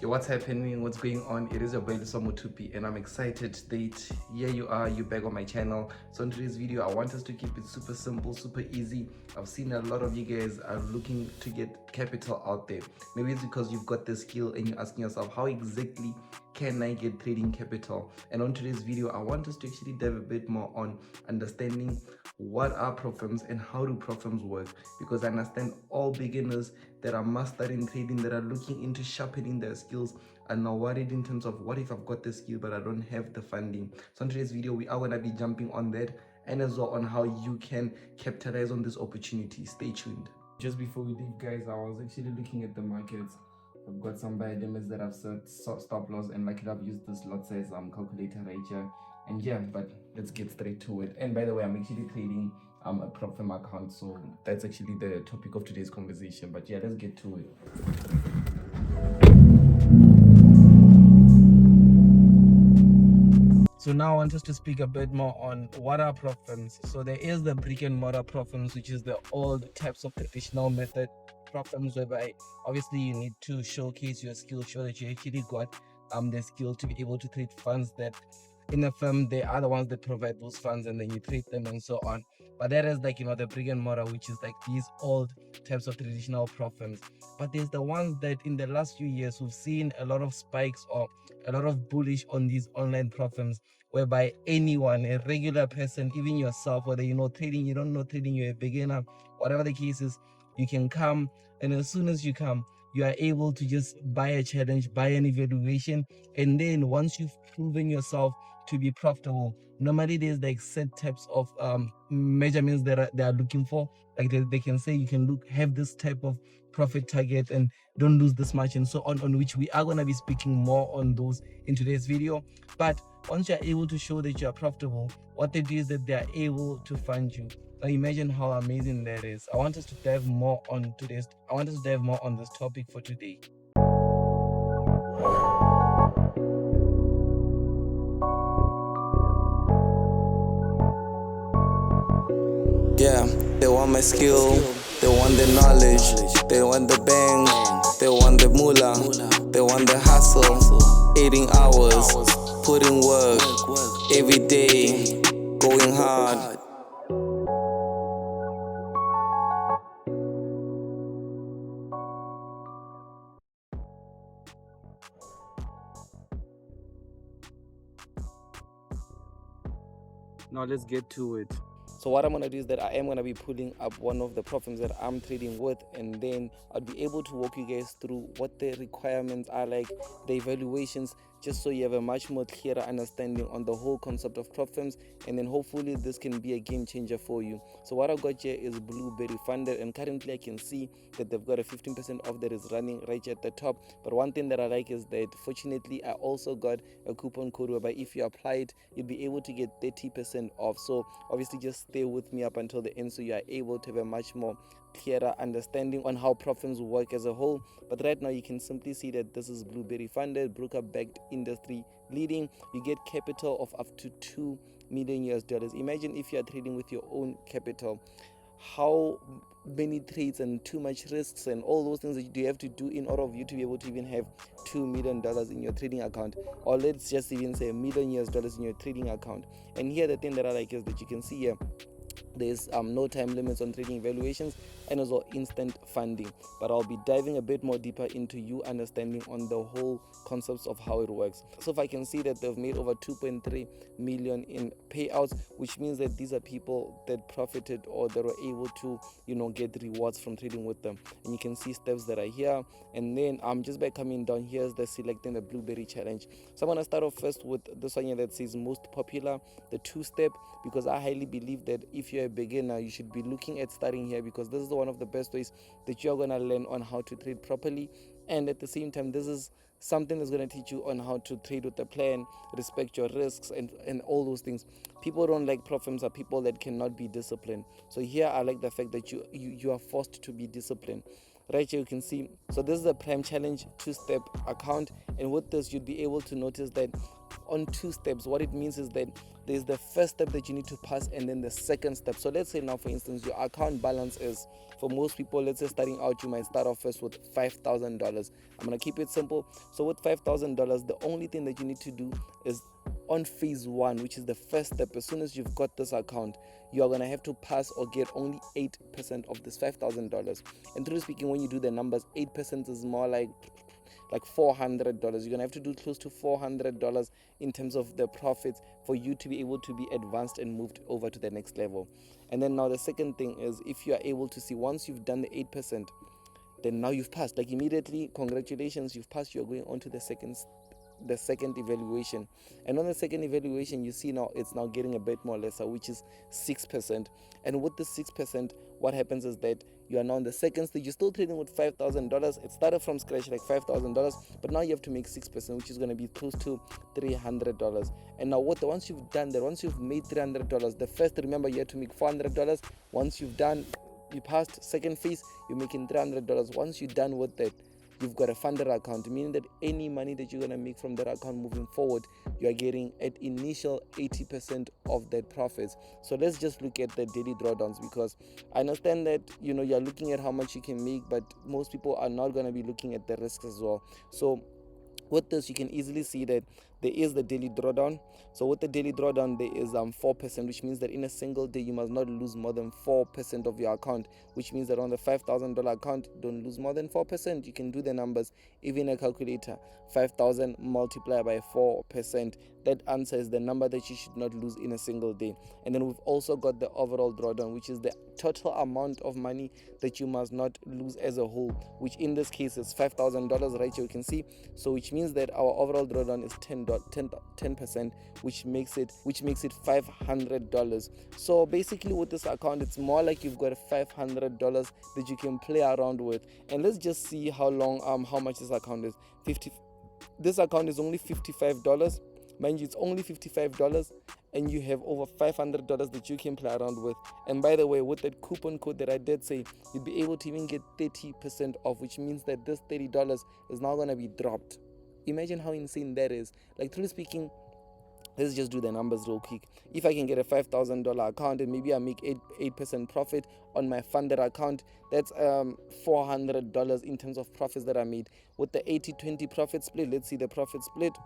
Yo, what's happening? What's going on? It is your boy Lusomo2P and I'm excited that here you are, you back on my channel. So in today's video, I want us to keep it super simple, super easy. I've seen a lot of you guys are looking to get capital out there. Maybe it's because you've got the skill and you're asking yourself, how exactly can I get trading capital? And on today's video, I want us to actually dive a bit more on understanding what are prop firms and how do prop firms work, because I understand all beginners that are mastering trading, that are looking into sharpening their skills, are now worried in terms of what if I've got the skill but I don't have the funding. So in today's video, we are going to be jumping on that and as well on how you can capitalize on this opportunity. Stay tuned. Just before we leave, guys, I was actually looking at the markets. I've got some buy limits that I've set stop loss, and like I've used this lot size calculator right here. And yeah, but let's get straight to it. And by the way, I'm actually trading a prop firm account, so that's actually the topic of today's conversation. But yeah, let's get to it. So now I want us to speak a bit more on what are prop firms. So there is the brick and mortar prop firms, which is the old types of traditional method prop firms, whereby obviously you need to showcase your skill, show that you actually got the skill to be able to trade funds that in a firm they are the ones that provide those funds, and then you trade them and so on. But that is like, the brick and mortar, which is like these old types of traditional prop firms. But there's the ones that in the last few years we've seen a lot of spikes or a lot of bullish on these online prop firms, whereby anyone, a regular person, even yourself, whether you know trading, you don't know trading, you're a beginner, whatever the case is, you can come, and as soon as you come, you are able to just buy a challenge, buy an evaluation, and then once you've proven yourself to be profitable, normally there's like set types of measurements that they are looking for. Like they can say you can have this type of profit target and don't lose this much and so on which we are going to be speaking more on those in today's video. But once you're able to show that you're profitable, what they do is that they are able to fund you. Now imagine how amazing that is. I want us to dive more on this topic for today. Yeah, they want my skill, they want the knowledge, they want the bang, they want the moolah, they want the hustle, 18 hours, putting work, every day, going hard. Now let's get to it. So what I'm going to do is that I am going to be pulling up one of the prop firms that I'm trading with, and then I'll be able to walk you guys through what the requirements are, like the evaluations, just so you have a much more clearer understanding on the whole concept of prop firms, and then hopefully this can be a game changer for you. So what I've got here is Blueberry Funded, and currently I can see that they've got a 15% off that is running right here at the top. But one thing that I like is that fortunately I also got a coupon code whereby if you apply it, you'll be able to get 30% off. So obviously just stay with me up until the end so you are able to have a much more clearer understanding on how prop firms work as a whole. But right now you can simply see that this is Blueberry Funded, broker backed, industry leading. You get capital of up to $2 million US. Imagine if you are trading with your own capital, how many trades and too much risks and all those things that you have to do in order of you to be able to even have $2 million in your trading account, or let's just even say $1 million US in your trading account. And here the thing that I like is that you can see here there's no time limits on trading evaluations and also instant funding. But I'll be diving a bit more deeper into you understanding on the whole concepts of how it works. So if I can see that they've made over 2.3 million in payouts, which means that these are people that profited or that were able to get rewards from trading with them. And you can see steps that are here, and then just by coming down, here's the selecting the Blueberry challenge. So I'm going to start off first with this one here that says most popular, the 2-step, because I highly believe that if you're a beginner, you should be looking at starting here, because this is one of the best ways that you're going to learn on how to trade properly. And at the same time, this is something that's going to teach you on how to trade with a plan, respect your risks, and all those things. People don't like prop firms are people that cannot be disciplined. So here I like the fact that you are forced to be disciplined. Right here you can see, so this is the Prime Challenge 2-step account, and with this you'd be able to notice that on 2 steps. What it means is that there's the first step that you need to pass and then the second step. So let's say now, for instance, your account balance is, for most people, let's say starting out, you might start off first with $5,000. I'm going to keep it simple. So with $5,000, the only thing that you need to do is on phase 1, which is the first step. As soon as you've got this account, you are going to have to pass or get only 8% of this $5,000. And truly speaking, when you do the numbers, 8% is more like $400. You're gonna have to do close to $400 in terms of the profits for you to be able to be advanced and moved over to the next level. And then now the second thing is, if you are able to see, once you've done the 8%, then now you've passed. Like immediately, congratulations, you've passed. You're going on to the second evaluation. And on the second evaluation, you see now it's now getting a bit more lesser, which is 6%. And with the 6%, what happens is that you are now in the second stage. You're still trading with $5,000. It started from scratch like $5,000, but now you have to make 6%, which is going to be close to $300. And now once you've done that, once you've made $300, the first, remember, you had to make $400. Once you passed second phase, you're making $300. Once you're done with that, you've got a funded account, meaning that any money that you're going to make from that account moving forward, you are getting at initial 80% of that profits. So let's just look at the daily drawdowns, because I understand that you're looking at how much you can make, but most people are not going to be looking at the risks as well. So with this, you can easily see that there is the daily drawdown. So with the daily drawdown, there is 4%, which means that in a single day, you must not lose more than 4% of your account, which means that on the $5,000 account, don't lose more than 4%. You can do the numbers, even a calculator, 5,000 multiplied by 4%. That answer is the number that you should not lose in a single day. And then we've also got the overall drawdown, which is the total amount of money that you must not lose as a whole, which in this case is $5,000, right here you can see. So which means that our overall drawdown is 10%, which makes it $500. So basically with this account, it's more like you've got $500 that you can play around with. And let's just see how much this account is. This account is only $55. Mind you, it's only $55, and you have over $500 that you can play around with. And by the way, with that coupon code that I did say, you'd be able to even get 30% off, which means that this $30 is now going to be dropped. Imagine how insane that is. Like, truly speaking, let's just do the numbers real quick. If I can get a $5,000 account and maybe I make 8% profit on my funded account, that's $400 in terms of profits that I made. With the 80-20 profit split, let's see the profit split.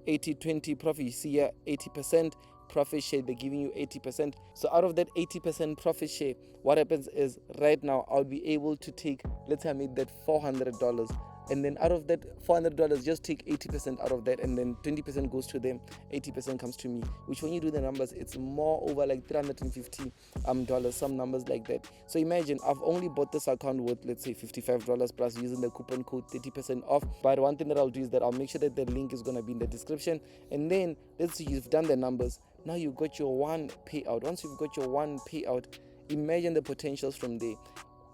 80-20 profit, you see here 80% profit share, they're giving you 80%. So out of that 80% profit share, what happens is right now I'll be able to take, let's say I made that $400, and then out of that $400, just take 80% out of that, and then 20% goes to them, 80% comes to me, which when you do the numbers, it's more over like $350, some numbers like that. So imagine I've only bought this account with, let's say, $55 plus using the coupon code 30% off. But one thing that I'll do is that I'll make sure that the link is going to be in the description, and then let's say you've done the numbers. Now you've got your one payout. Once you've got your one payout, imagine the potentials from there.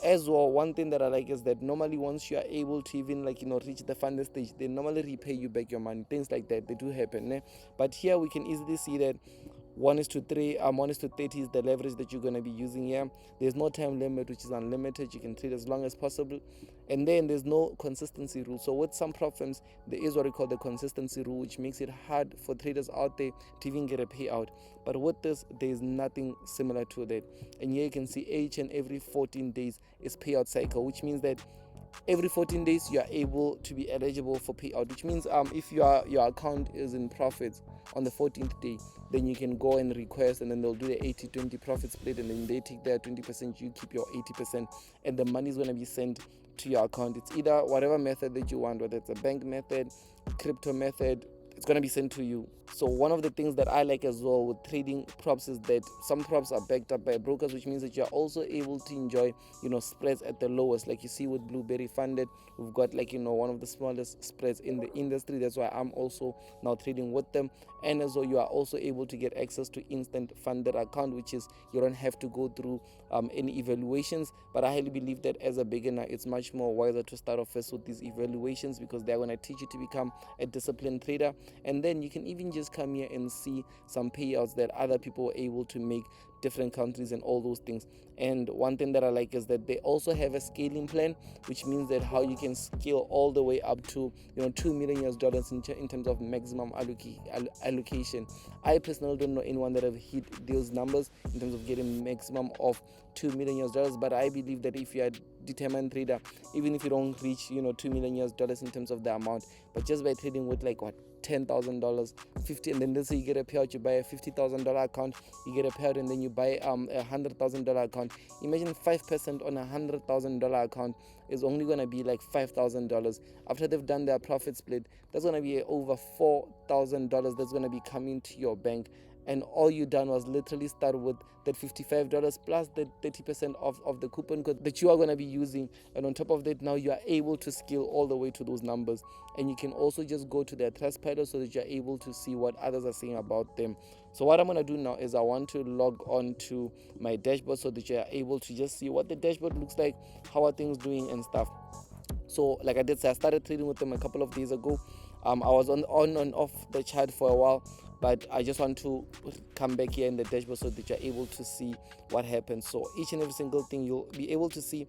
As well, one thing that I like is that normally once you are able to even reach the funded stage, they normally repay you back your money. Things like that, they do happen. But here we can easily see that 1:3, 1:30 is the leverage that you're going to be using here. There's no time limit, which is unlimited. You can trade as long as possible. And then there's no consistency rule. So with some prop firms, there is what we call the consistency rule, which makes it hard for traders out there to even get a payout. But with this, there's nothing similar to that. And here you can see each and every 14 days is payout cycle, which means that every 14 days you are able to be eligible for payout, which means if your account is in profits on the 14th day, then you can go and request, and then they'll do the 80-20 profit split, and then they take their 20%, you keep your 80%, and the money is going to be sent to your account. It's either whatever method that you want, whether it's a bank method, crypto method, it's going to be sent to you. So one of the things that I like as well with trading props is that some props are backed up by brokers, which means that you're also able to enjoy spreads at the lowest. Like you see with Blueberry Funded, we've got one of the smallest spreads in the industry. That's why I'm also now trading with them. And as well, you are also able to get access to instant funded account, which is you don't have to go through any evaluations. But I highly believe that as a beginner, it's much more wiser to start off first with these evaluations, because they're going to teach you to become a disciplined trader. And then you can even just come here and see some payouts that other people were able to make, different countries and all those things. And one thing that I like is that they also have a scaling plan, which means that how you can scale all the way up to $2 million in terms of maximum allocation. I personally don't know anyone that have hit those numbers in terms of getting maximum of $2 million, but I believe that if you are determined trader, even if you don't reach $2 million in terms of the amount, but just by trading with like what, $10,000, 50, and then let's say you get a payout, you buy a $50,000 account, you get a payout, and then you buy a $100,000 account. Imagine 5% on a $100,000 account is only gonna be like $5,000. After they've done their profit split, that's gonna be over $4,000 that's gonna be coming to your bank. And all you done was literally start with that $55 plus the 30% of the coupon code that you are going to be using. And on top of that, now you are able to scale all the way to those numbers. And you can also just go to their Trustpilot so that you're able to see what others are saying about them. So what I'm going to do now is I want to log on to my dashboard so that you're able to just see what the dashboard looks like, how are things doing and stuff. So like I did say, I started trading with them a couple of days ago. I was on and off the chart for a while, but I just want to come back here in the dashboard so that you're able to see what happens. So each and every single thing you'll be able to see.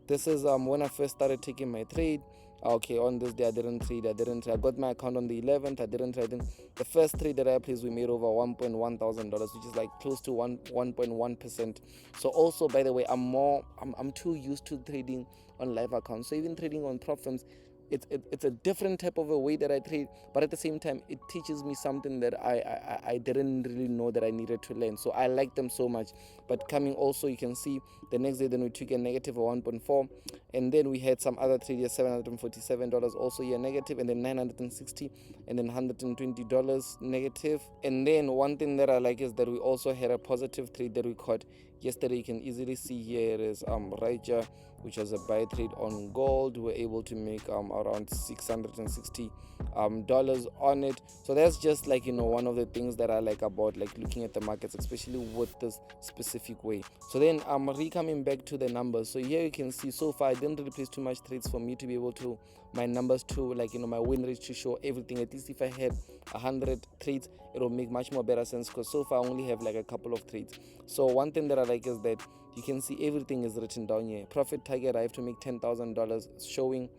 This is when I first started taking my trade. Okay, on this day I didn't trade. I got my account on the 11th. I didn't trade. The first trade that I placed, we made over $1.1 thousand, which is like close to 1.1%. So also, by the way, I'm too used to trading on live accounts. So even trading on prop firms, it's a different type of a way that I trade, but at the same time it teaches me something that I didn't really know that I needed to learn. So I like them so much. But coming also, you can see the next day then we took a negative of 1.4, and then we had some other trade here, $747 also here negative, and then $960, and then $120 negative. And then one thing that I like is that we also had a positive trade that we caught yesterday. You can easily see here it is Raja, which was a buy trade on gold. We were able to make around $660 on it. So that's just like one of the things that I like about like looking at the markets, especially with this specific way. So then I'm coming back to the numbers. So here you can see so far I didn't really place too much trades for me to be able to my numbers to like my win rate to show everything. At least if I had 100 trades, it will make much more better sense, because so far I only have like a couple of trades. So one thing that I like is that you can see everything is written down here. Profit target, I have to make $10,000, showing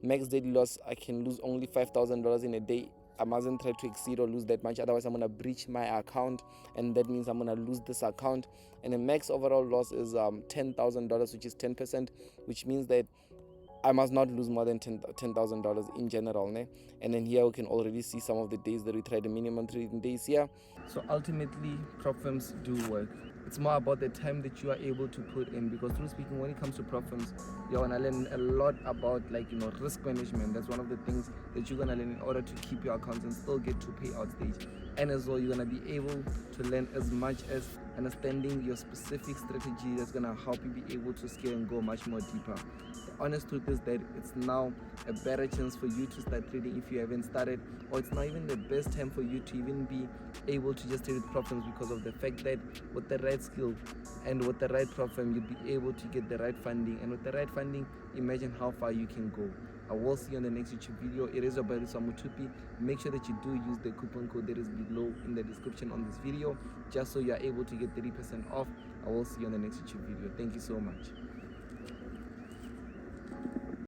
max daily loss, I can lose only $5,000 in a day. I mustn't try to exceed or lose that much, otherwise I'm going to breach my account, and that means I'm going to lose this account. And the max overall loss is $10,000, which is 10%, which means that I must not lose more than $10,000 in general. Ne? And then here we can already see some of the days that we tried, the minimum trading days here. So ultimately, prop firms do work. It's more about the time that you are able to put in, because truly speaking, when it comes to prop firms, you're gonna learn a lot about risk management. That's one of the things that you're gonna learn in order to keep your accounts and still get to payout stage. And as well, you're gonna be able to learn as much as understanding your specific strategy that's gonna help you be able to scale and go much more deeper. The honest truth is that it's now a better chance for you to start trading if you haven't started, or it's not even the best time for you to even be able to just trade with prop firms, because of the fact that with the right skill and with the right prop firm, you'll be able to get the right funding, and with the right funding, imagine how far you can go. I will see you on the next YouTube video. It is about Mutupi. Make sure that you do use the coupon code that is below in the description on this video, just so you are able to get 30% off. I will see you on the next YouTube video. Thank you so much.